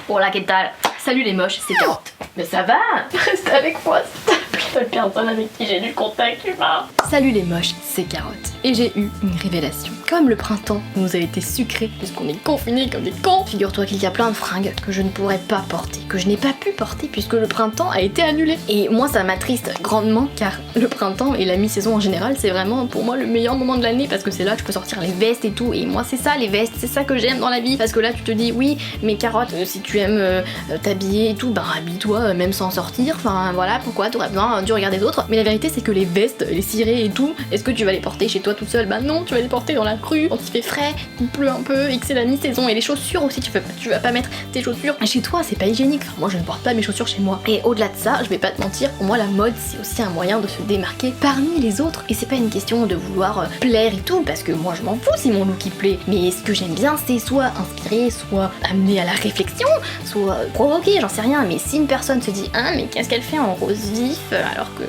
Hola, ¿qué tal? Salut les moches, c'est Carotte. Mais ça va? Reste avec moi, c'est la personne avec qui j'ai du contact humain. Salut les moches, c'est Carotte. Et j'ai eu une révélation. Comme le printemps nous a été sucré, puisqu'on est confinés comme des cons, figure-toi qu'il y a plein de fringues que je ne pourrais pas porter, que je n'ai pas pu porter puisque le printemps a été annulé. Et moi ça m'attriste grandement car le printemps et la mi-saison en général c'est vraiment pour moi le meilleur moment de l'année parce que c'est là que je peux sortir les vestes et tout. Et moi c'est ça les vestes, c'est ça que j'aime dans la vie. Parce que là tu te dis oui mais Carotte, si tu aimes t'habiller et tout, bah habille-toi même sans sortir. Enfin voilà, pourquoi t'aurais besoin du regard des autres. Mais la vérité c'est que les vestes, les cirés et tout, est-ce que tu vas les porter chez toi toute seule? Bah non, tu vas les porter dans la rue quand il fait frais, il pleut un peu et que c'est la mi-saison. Et les chaussures aussi, tu vas pas mettre tes chaussures chez toi, c'est pas hygiénique. Enfin, moi je ne porte pas mes chaussures chez moi. Et au-delà de ça, je vais pas te mentir, pour moi la mode c'est aussi un moyen de se démarquer parmi les autres. Et c'est pas une question de vouloir plaire et tout, parce que moi je m'en fous si mon look il plaît. Mais ce que j'aime bien c'est soit inspirer, soit amener à la réflexion, soit provoquer, j'en sais rien. Mais si une personne se dit ah mais qu'est-ce qu'elle fait en rose vif alors que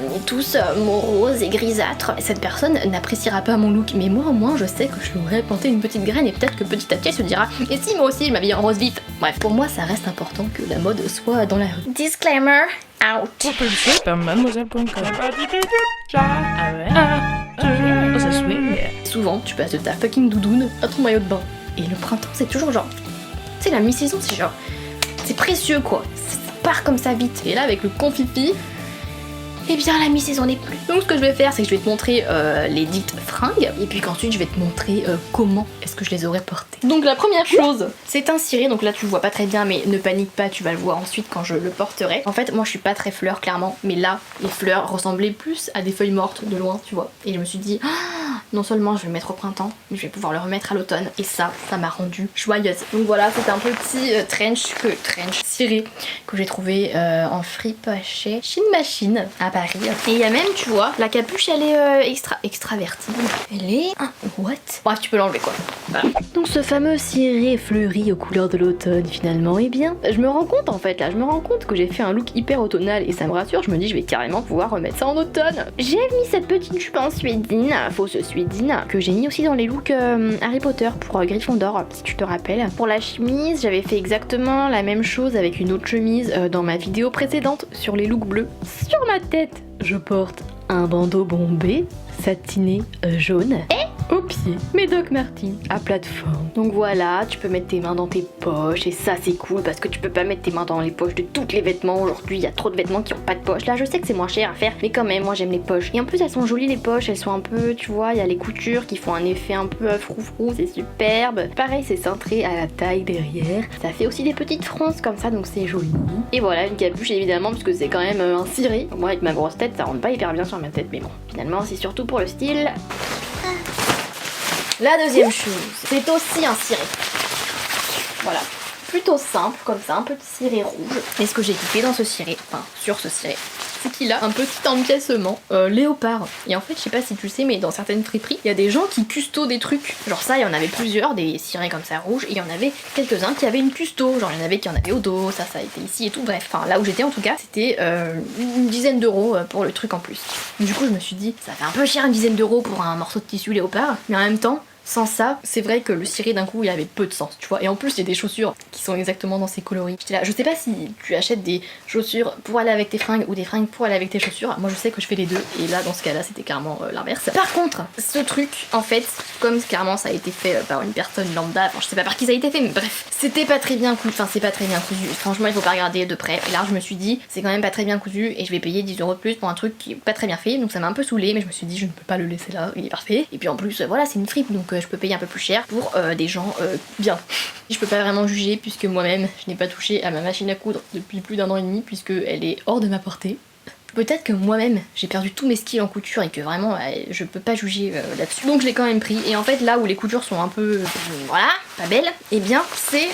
on est tous moroses et grisâtres, cette personne n'appréciera pas mon look. Mais moi au moins je sais que je lui aurais planté une petite graine et peut-être que petit à petit elle se dira et si moi aussi je m'habille en rose vif. Bref, pour moi ça reste important que la mode soit dans la rue. Disclaimer out. Propulsé par mademoiselle.com. Ah ouais? Oh, ça swing. Souvent tu passes de ta fucking doudoune à ton maillot de bain. Et le printemps c'est toujours genre, tu sais la mi-saison c'est genre, c'est précieux quoi, ça part comme ça vite. Et là avec le confifi, et bien la mi-saison n'est plus. Donc ce que je vais faire c'est que je vais te montrer les dites fringues et puis qu'ensuite je vais te montrer comment est-ce que je les aurais portées. Donc la première chose c'est un ciré, donc là tu le vois pas très bien mais ne panique pas, tu vas le voir ensuite quand je le porterai. En fait moi je suis pas très fleur clairement, mais là les fleurs ressemblaient plus à des feuilles mortes de loin tu vois. Et je me suis dit non seulement je vais le mettre au printemps mais je vais pouvoir le remettre à l'automne et ça m'a rendue joyeuse. Donc voilà, c'est un petit trench ciré que j'ai trouvé en fripe chez Chine Machine à Paris. Et il y a même, tu vois, la capuche elle est extravertie. Elle est... what? Bref, tu peux l'enlever quoi. Voilà. Donc ce fameux ciré fleuri aux couleurs de l'automne finalement, eh bien, je me rends compte en fait là, je me rends compte que j'ai fait un look hyper automnal et ça me rassure, je me dis je vais carrément pouvoir remettre ça en automne. J'ai mis cette petite jupe en suédine, fausse suédine, que j'ai mis aussi dans les looks Harry Potter pour Gryffondor, si tu te rappelles. Pour la chemise, j'avais fait exactement la même chose avec une autre chemise dans ma vidéo précédente sur les looks bleus. Sur ma tête, je porte un bandeau bombé, satiné jaune et au pied mes Doc Martens à plateforme. Donc voilà, tu peux mettre tes mains dans tes poches et ça c'est cool parce que tu peux pas mettre tes mains dans les poches de tous les vêtements. Aujourd'hui il y a trop de vêtements qui ont pas de poche. Là je sais que c'est moins cher à faire mais quand même moi j'aime les poches. Et en plus elles sont jolies les poches, elles sont un peu, tu vois, il y a les coutures qui font un effet un peu froufrou, c'est superbe. Pareil c'est cintré à la taille derrière. Ça fait aussi des petites fronces comme ça donc c'est joli. Et voilà une capuche évidemment parce que c'est quand même un ciré. Moi avec ma grosse tête ça rentre pas hyper bien sur ma tête mais bon finalement c'est surtout pour le style. La deuxième chose, c'est aussi un ciré. Voilà, plutôt simple comme ça, un petit ciré rouge. Et ce que j'ai kiffé dans ce ciré, enfin sur ce ciré, c'est qu'il a un petit empiècement léopard. Et en fait, je sais pas si tu sais, mais dans certaines friperies, il y a des gens qui custo des trucs. Genre ça, il y en avait plusieurs, des cirés comme ça rouges, et il y en avait quelques-uns qui avaient une custo. Genre il y en avait qui en avaient au dos, ça a été ici et tout. Bref, enfin là où j'étais en tout cas, c'était une dizaine d'euros pour le truc en plus. Du coup, je me suis dit, ça fait un peu cher une dizaine d'euros pour un morceau de tissu léopard, mais en même temps, sans ça, c'est vrai que le ciré d'un coup il avait peu de sens, tu vois. Et en plus, il y a des chaussures qui sont exactement dans ces coloris. J'étais là, je sais pas si tu achètes des chaussures pour aller avec tes fringues ou des fringues pour aller avec tes chaussures. Moi, je sais que je fais les deux. Et là, dans ce cas-là, c'était carrément l'inverse. Par contre, ce truc, en fait, comme carrément ça a été fait par une personne lambda, enfin, je sais pas par qui ça a été fait, mais bref, c'était pas très bien cousu. Enfin, c'est pas très bien cousu. Franchement, il faut pas regarder de près. Et là, je me suis dit, c'est quand même pas très bien cousu et je vais payer 10 € de plus pour un truc qui est pas très bien fait. Donc ça m'a un peu saoulé, mais je me suis dit, je ne peux pas le laisser là. Il est parfait. Et puis en plus, voilà, c'est une fripe, donc je peux payer un peu plus cher pour des gens bien. Je peux pas vraiment juger puisque moi-même je n'ai pas touché à ma machine à coudre depuis plus d'1 an et demi puisque elle est hors de ma portée. Peut-être que moi-même j'ai perdu tous mes skills en couture et que vraiment je peux pas juger là-dessus. Donc je l'ai quand même pris et en fait là où les coutures sont un peu voilà, pas belles, et bien c'est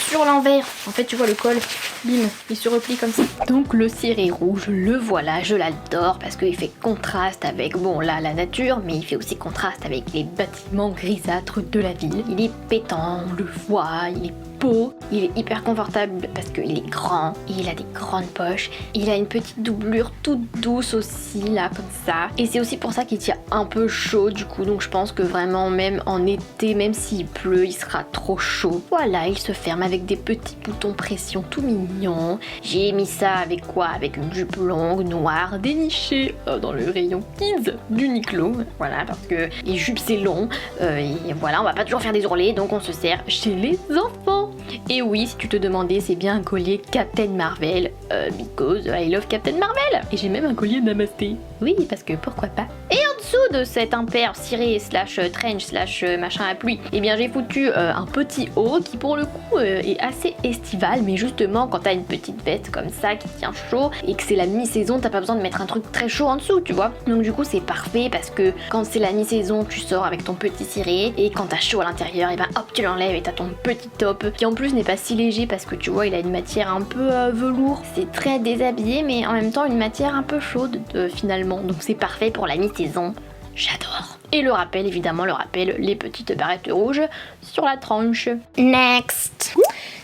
sur l'envers. En fait tu vois le col, bim, il se replie comme ça. Donc le ciré rouge, le voilà, je l'adore parce qu'il fait contraste avec, bon là la nature, mais il fait aussi contraste avec les bâtiments grisâtres de la ville. Il est pétant, on le voit, il est peau. Il est hyper confortable parce qu'il est grand, il a des grandes poches, il a une petite doublure toute douce aussi là comme ça. Et c'est aussi pour ça qu'il tient un peu chaud du coup, donc je pense que vraiment même en été, même s'il pleut, il sera trop chaud. Voilà, il se ferme avec des petits boutons pression tout mignons. J'ai mis ça avec quoi? Avec une jupe longue, noire, dénichée dans le rayon kids d'Uniqlo. Voilà, parce que les jupes c'est long, et voilà, on va pas toujours faire des ourlets, donc on se sert chez les enfants. Et oui, si tu te demandais, c'est bien un collier Captain Marvel, because I love Captain Marvel. Et j'ai même un collier Namasté. Oui, parce que pourquoi pas. Et en dessous de cet impair ciré slash trench slash machin à pluie, eh bien j'ai foutu un petit haut qui pour le coup est assez estival, mais justement quand t'as une petite veste comme ça qui tient chaud et que c'est la mi-saison, t'as pas besoin de mettre un truc très chaud en dessous, tu vois. Donc du coup c'est parfait parce que quand c'est la mi-saison, tu sors avec ton petit ciré et quand t'as chaud à l'intérieur, et ben hop tu l'enlèves et t'as ton petit top qui en plus n'est pas si léger parce que tu vois il a une matière un peu velours. C'est très déshabillé mais en même temps une matière un peu chaude finalement, donc c'est parfait pour la mi-saison. J'adore. Et le rappel, évidemment, le rappel, les petites barrettes rouges sur la tranche. Next.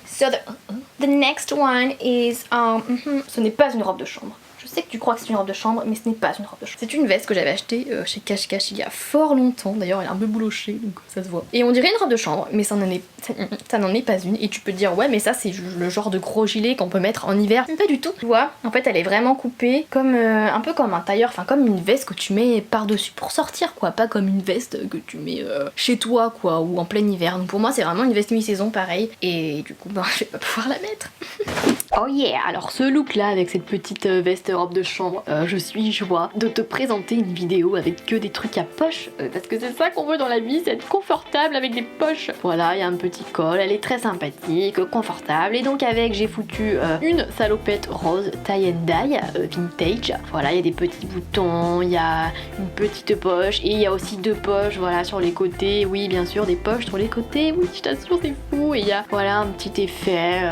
So the next one is ce n'est pas une robe de chambre. Je sais que tu crois que c'est une robe de chambre, mais ce n'est pas une robe de chambre. C'est une veste que j'avais achetée chez Cash Cash il y a fort longtemps. D'ailleurs, elle est un peu boulochée, donc ça se voit. Et on dirait une robe de chambre, mais ça n'en est pas une. Et tu peux te dire, ouais, mais ça, c'est le genre de gros gilet qu'on peut mettre en hiver. Mais pas du tout. Tu vois, en fait, elle est vraiment coupée comme un peu comme un tailleur, enfin, comme une veste que tu mets par-dessus pour sortir, quoi. Pas comme une veste que tu mets chez toi, quoi, ou en plein hiver. Donc pour moi, c'est vraiment une veste mi-saison, pareil. Et du coup, ben, je vais pas pouvoir la mettre. Oh yeah! Alors ce look là avec cette petite veste robe de chambre, je suis joie de te présenter une vidéo avec que des trucs à poche, parce que c'est ça qu'on veut dans la vie, c'est être confortable avec des poches. Voilà, il y a un petit col, elle est très sympathique, confortable, et donc avec j'ai foutu une salopette rose tie and dye vintage. Voilà, il y a des petits boutons, il y a une petite poche et il y a aussi deux poches, voilà, sur les côtés. Oui, bien sûr, des poches sur les côtés. Oui, je t'assure, c'est fou. Et il y a voilà un petit effet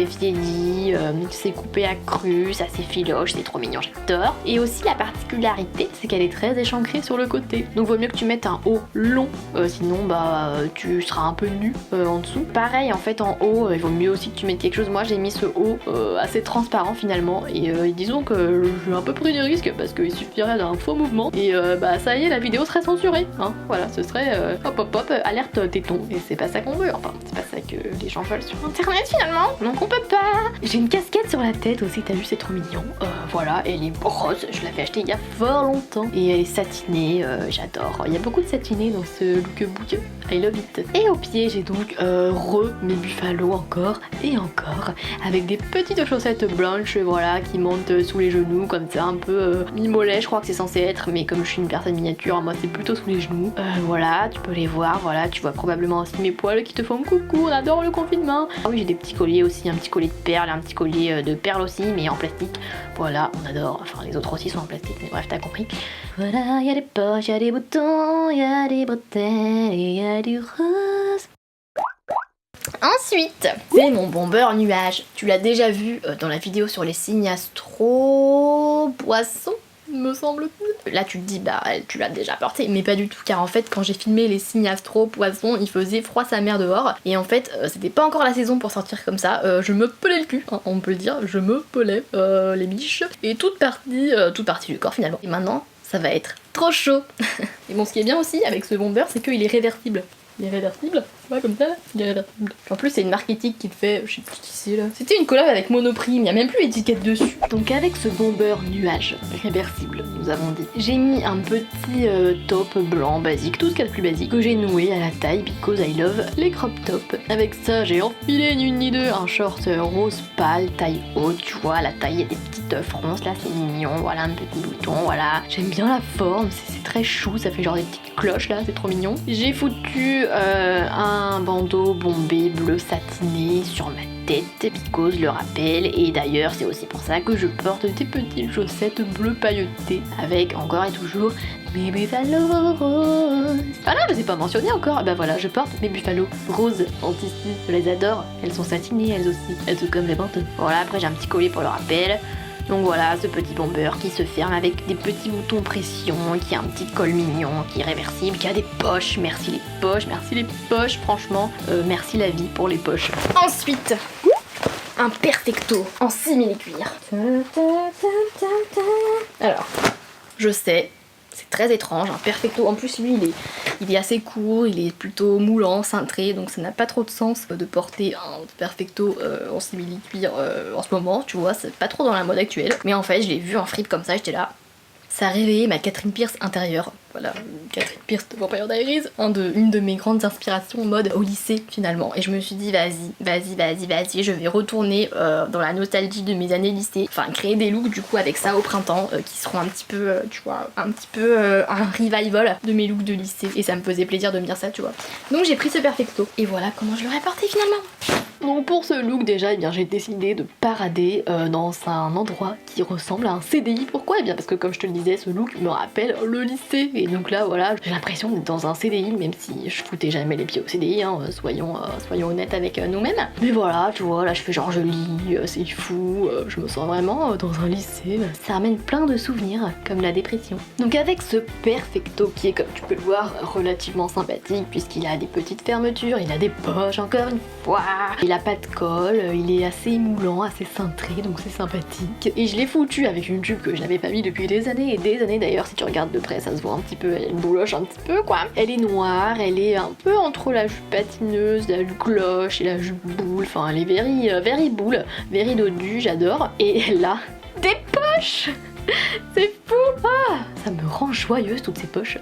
vieilli, c'est coupé à cru, ça s'effiloche, c'est trop mignon, j'adore. Et aussi la particularité, c'est qu'elle est très échancrée sur le côté. Donc vaut mieux que tu mettes un haut long, sinon bah tu seras un peu nu en dessous. Pareil en fait en haut, il vaut mieux aussi que tu mettes quelque chose. Moi j'ai mis ce haut assez transparent finalement, et disons que j'ai un peu pris des risques parce qu'il suffirait d'un faux mouvement et bah ça y est, la vidéo serait censurée, hein. Voilà, ce serait hop hop hop, alerte téton, et c'est pas ça qu'on veut, enfin c'est pas ça que les gens veulent sur internet finalement, donc on peut pas. J'ai une casquette sur la tête aussi, t'as vu, c'est trop mignon. Voilà, elle est rose, je l'avais achetée il y a fort longtemps et elle est satinée, j'adore. Il y a beaucoup de satiné dans ce lookbook, I love it. Et au pied j'ai donc mes Buffalo encore et encore, avec des petites chaussettes blanches, voilà, qui montent sous les genoux comme ça, un peu mi-mollet, je crois que c'est censé être, mais comme je suis une personne miniature, moi c'est plutôt sous les genoux. Voilà, tu peux les voir, voilà, tu vois probablement aussi mes poils qui te font coucou, on adore le confinement. Ah oui, j'ai des petits colliers aussi, un petit collier de perles, un petit collier de perles aussi, mais en plastique. Voilà, on adore, enfin les autres aussi sont en plastique, mais bref, t'as compris. Voilà, il y a des poches, il y a des boutons, il y a des bretelles et il y a du rose. Ensuite, c'est mon bomber nuage. Tu l'as déjà vu dans la vidéo sur les signes astro poissons, me semble-t-il. Là tu te dis bah tu l'as déjà porté, mais pas du tout, car en fait quand j'ai filmé les signes astro poissons, il faisait froid sa mère dehors, et en fait c'était pas encore la saison pour sortir comme ça. Je me pelais le cul, hein, on peut le dire, je me pelais les biches et toute partie du corps finalement. Et maintenant ça va être trop chaud. Et bon, ce qui est bien aussi avec ce bomber, c'est qu'il est réversible. Il est réversible, ouais, comme ça là, il est réversible. En plus c'est une marque éthique qui le fait, je sais plus qui c'est là. C'était une collab avec Monoprix, il n'y a même plus l'étiquette dessus. Donc avec ce bomber nuage réversible, nous avons dit, j'ai mis un petit top blanc basique, tout ce qu'il y a de plus basique, que j'ai noué à la taille, because I love les crop tops. Avec ça j'ai enfilé ni une ni deux un short rose pâle, taille haute, tu vois, la taille, il y a des petites fronces là, c'est mignon, voilà, un petit bouton, voilà. J'aime bien la forme, c'est très chou, ça fait genre des petites cloches là, c'est trop mignon. J'ai foutu un bandeau bombé bleu satiné sur ma tête, because le rappel, et d'ailleurs c'est aussi pour ça que je porte des petites chaussettes bleues pailletées avec encore et toujours mes Buffalo roses. Ah là, je les ai pas mentionné encore. Bah voilà, je porte mes Buffalo roses en tissu, je les adore, elles sont satinées elles aussi, elles sont comme les bandeaux. Voilà, après j'ai un petit collier pour le rappel. Donc voilà, ce petit bomber qui se ferme avec des petits boutons pression, qui a un petit col mignon, qui est réversible, qui a des poches. Merci les poches, franchement. Merci la vie pour les poches. Ensuite, un perfecto en simili-cuir. Alors, je sais, c'est très étrange, un perfecto. En plus, lui, il est assez court, il est plutôt moulant, cintré, donc ça n'a pas trop de sens de porter un perfecto en simili-cuir en ce moment, tu vois, c'est pas trop dans la mode actuelle. Mais en fait, je l'ai vu en fripe comme ça, j'étais là. Ça a réveillé ma Catherine Pierce intérieure. Voilà, Catherine Pierce de Vampire Diaries, une de mes grandes inspirations mode au lycée finalement. Et je me suis dit vas-y, je vais retourner dans la nostalgie de mes années lycée. Enfin, créer des looks du coup avec ça au printemps qui seront un petit peu, tu vois, un revival de mes looks de lycée. Et ça me faisait plaisir de me dire ça, tu vois. Donc j'ai pris ce perfecto. Et voilà comment je l'aurais porté finalement. Donc pour ce look déjà, eh bien j'ai décidé de parader dans un endroit qui ressemble à un CDI. Pourquoi ? Eh bien parce que comme je te le disais, ce look me rappelle le lycée. Et donc là voilà, j'ai l'impression d'être dans un CDI, même si je foutais jamais les pieds au CDI, hein, soyons honnêtes avec nous-mêmes. Mais voilà, tu vois, là je fais genre je lis, c'est fou, je me sens vraiment dans un lycée. Ça ramène plein de souvenirs, comme la dépression. Donc avec ce perfecto qui est, comme tu peux le voir, relativement sympathique, puisqu'il a des petites fermetures, il a des poches encore une fois. Il a pas de col, il est assez moulant, assez cintré, donc c'est sympathique. Et je l'ai foutu avec une jupe que je n'avais pas mis depuis des années et des années d'ailleurs. Si tu regardes de près, ça se voit un petit peu, elle bouloche un petit peu quoi. Elle est noire, elle est un peu entre la jupe patineuse, la jupe cloche et la jupe boule. Enfin, elle est very boule, very dodu, j'adore. Et elle a des poches. C'est fou! Ah, ça me rend joyeuse toutes ces poches.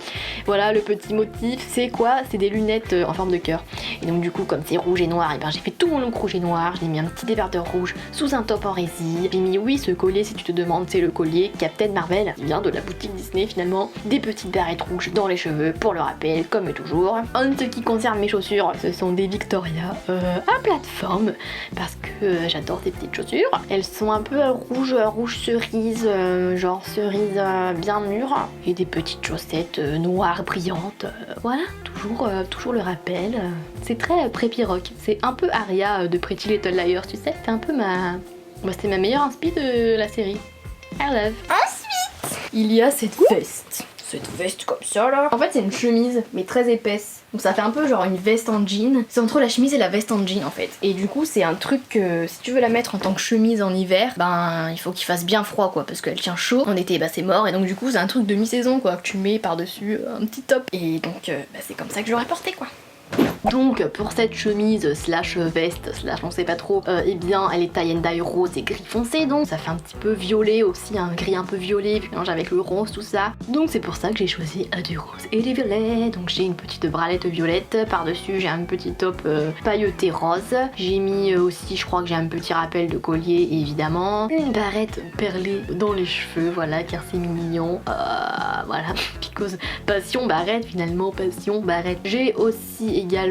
Voilà, le petit motif, c'est quoi? C'est des lunettes en forme de cœur. Et donc du coup, comme c'est rouge et noir, et ben j'ai fait tout mon look rouge et noir. J'ai mis un petit débardeur rouge sous un top en résille. J'ai mis, oui, ce collier, si tu te demandes, c'est le collier Captain Marvel, qui vient de la boutique Disney finalement. Des petites barrettes rouges dans les cheveux, pour le rappel, comme toujours. En ce qui concerne mes chaussures, ce sont des Victoria à plateforme, parce que j'adore ces petites chaussures. Elles sont un peu rouge cerise, genre cerise bien mûre, et des petites chaussettes noires brillantes. Voilà, toujours le rappel. C'est très Preppy Rock. C'est un peu Aria de Pretty Little Liars, tu sais. C'est un peu c'est ma meilleure inspi de la série. I love. Ensuite, il y a cette veste. Cette veste comme ça là. En fait c'est une chemise mais très épaisse. Donc ça fait un peu genre une veste en jean. C'est entre la chemise et la veste en jean en fait. Et du coup c'est un truc que si tu veux la mettre en tant que chemise en hiver, ben il faut qu'il fasse bien froid quoi, parce qu'elle tient chaud. En été bah c'est mort, et donc du coup c'est un truc de mi-saison quoi, que tu mets par dessus un petit top. Et donc c'est comme ça que je l'aurais porté quoi. Donc pour cette chemise slash veste slash on sait pas trop, eh bien elle est tie and dye rose et gris foncé, donc ça fait un petit peu violet aussi, un gris un peu violet, puis mélange avec le rose tout ça. Donc c'est pour ça que j'ai choisi du rose et du violet. Donc j'ai une petite bralette violette, par dessus j'ai un petit top pailleté rose. J'ai mis aussi, je crois que j'ai un petit rappel de collier évidemment, une barrette perlée dans les cheveux, voilà car c'est mignon, voilà, because passion barrette finalement, passion barrette. J'ai aussi également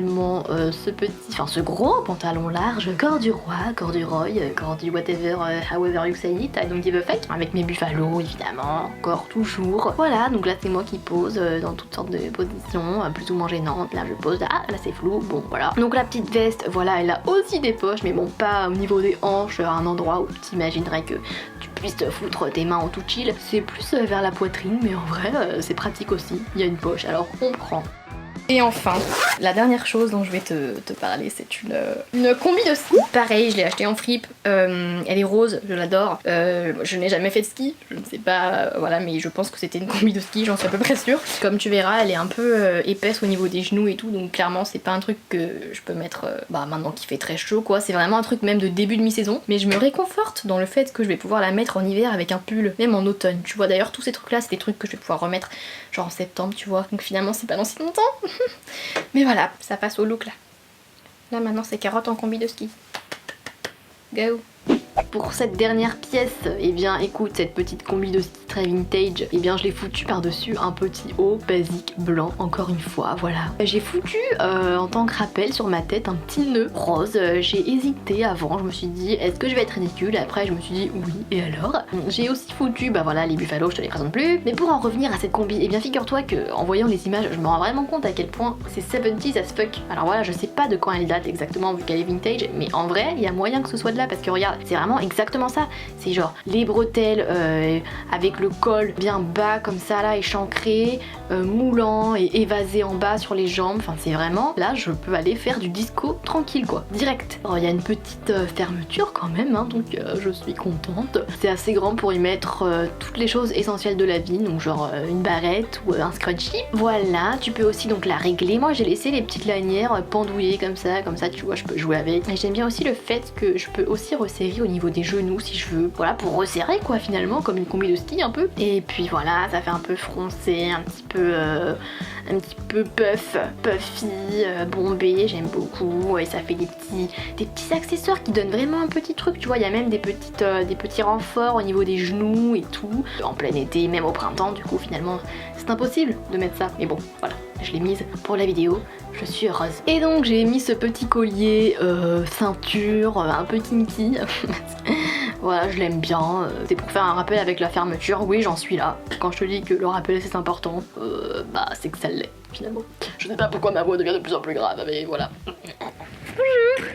ce gros pantalon large, corduroy, whatever, however you say it, I don't give a fuck, avec mes buffalos évidemment, encore toujours. Voilà, donc là c'est moi qui pose dans toutes sortes de positions, plus ou moins gênantes. Là je pose, là c'est flou, bon voilà. Donc la petite veste, voilà, elle a aussi des poches, mais bon pas au niveau des hanches, à un endroit où tu imaginerais que tu puisses te foutre tes mains en tout chill. C'est plus vers la poitrine, mais en vrai c'est pratique aussi, il y a une poche, alors on prend. Et enfin, la dernière chose dont je vais te parler, c'est une combi de ski. Pareil, je l'ai achetée en fripe, elle est rose, je l'adore. Je n'ai jamais fait de ski, je ne sais pas, voilà, mais je pense que c'était une combi de ski, j'en suis à peu près sûre. Comme tu verras, elle est un peu épaisse au niveau des genoux et tout, donc clairement c'est pas un truc que je peux mettre maintenant qu'il fait très chaud quoi. C'est vraiment un truc même de début de mi-saison, mais je me réconforte dans le fait que je vais pouvoir la mettre en hiver avec un pull, même en automne. Tu vois, d'ailleurs tous ces trucs là, c'est des trucs que je vais pouvoir remettre genre en septembre, tu vois. Donc finalement c'est pas dans si longtemps. Mais voilà, ça passe au look là. Là maintenant c'est carotte en combi de ski. Go. Pour cette dernière pièce, eh bien écoute, cette petite combi de ski très vintage, eh bien je l'ai foutu par-dessus un petit haut basique blanc, encore une fois, voilà. J'ai foutu en tant que rappel sur ma tête un petit nœud rose. J'ai hésité avant, je me suis dit est-ce que je vais être ridicule, après je me suis dit oui, et alors. J'ai aussi foutu, bah voilà, les buffalos, je te les présente plus. Mais pour en revenir à cette combi, eh bien figure-toi que en voyant les images, je me rends vraiment compte à quel point c'est 70s as fuck. Alors voilà, je sais pas de quand elle date exactement vu qu'elle est vintage, mais en vrai, il y a moyen que ce soit de là, parce que regarde, c'est vraiment vraiment exactement ça. C'est genre les bretelles avec le col bien bas comme ça là, échancré, moulant et évasé en bas sur les jambes. Enfin c'est vraiment, là je peux aller faire du disco tranquille quoi, direct. Alors il y a une petite fermeture quand même, hein, donc je suis contente. C'est assez grand pour y mettre toutes les choses essentielles de la vie, donc genre une barrette ou un scrunchie. Voilà, tu peux aussi donc la régler. Moi j'ai laissé les petites lanières pendouillées comme ça tu vois, je peux jouer avec. Et j'aime bien aussi le fait que je peux aussi resserrer au niveau des genoux si je veux. Voilà, pour resserrer quoi finalement, comme une combi de ski un peu. Et puis voilà, ça fait un peu froncé, un petit peu puffy, bombé, j'aime beaucoup. Et ça fait des petits accessoires qui donnent vraiment un petit truc, tu vois. Il y a même des petits renforts au niveau des genoux et tout. En plein été, même au printemps, du coup finalement c'est impossible de mettre ça. Mais bon, voilà, je l'ai mise pour la vidéo. Je suis heureuse. Et donc j'ai mis ce petit collier ceinture un peu kinky. Voilà, je l'aime bien. C'est pour faire un rappel avec la fermeture. Oui, j'en suis là. Quand je te dis que le rappel c'est important, bah c'est que ça l'est finalement. Je sais pas pourquoi ma voix devient de plus en plus grave, mais voilà. Bonjour.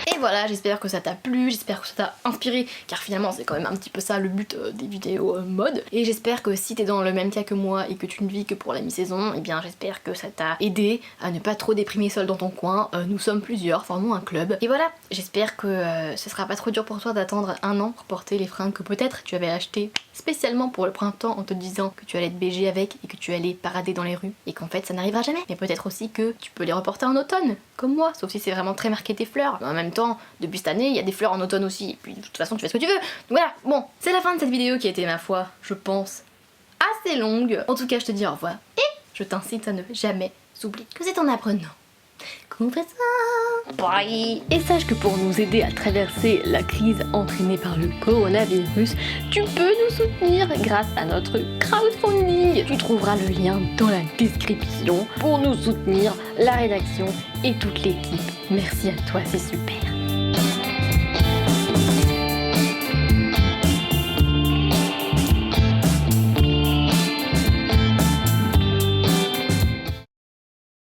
Et voilà, j'espère que ça t'a plu, j'espère que ça t'a inspiré, car finalement c'est quand même un petit peu ça le but des vidéos mode. Et j'espère que si t'es dans le même cas que moi et que tu ne vis que pour la mi-saison, et bien j'espère que ça t'a aidé à ne pas trop déprimer seul dans ton coin. Nous sommes plusieurs, formons un club. Et voilà, j'espère que ce sera pas trop dur pour toi d'attendre un an pour porter les fringues que peut-être tu avais achetées spécialement pour le printemps en te disant que tu allais te BG avec et que tu allais parader dans les rues et qu'en fait ça n'arrivera jamais. Mais peut-être aussi que tu peux les reporter en automne, comme moi, sauf si c'est vraiment très marqué tes fleurs. Mais en même temps, depuis cette année, il y a des fleurs en automne aussi, et puis de toute façon tu fais ce que tu veux. Donc voilà, bon, c'est la fin de cette vidéo qui a été, ma foi, je pense, assez longue. En tout cas, je te dis au revoir et je t'incite à ne jamais oublier que c'est en apprenant qu'on fait ça. Bye. Et sache que pour nous aider à traverser la crise entraînée par le coronavirus, tu peux nous soutenir grâce à notre crowdfunding. Tu trouveras le lien dans la description pour nous soutenir, la rédaction et toute l'équipe. Merci à toi, c'est super.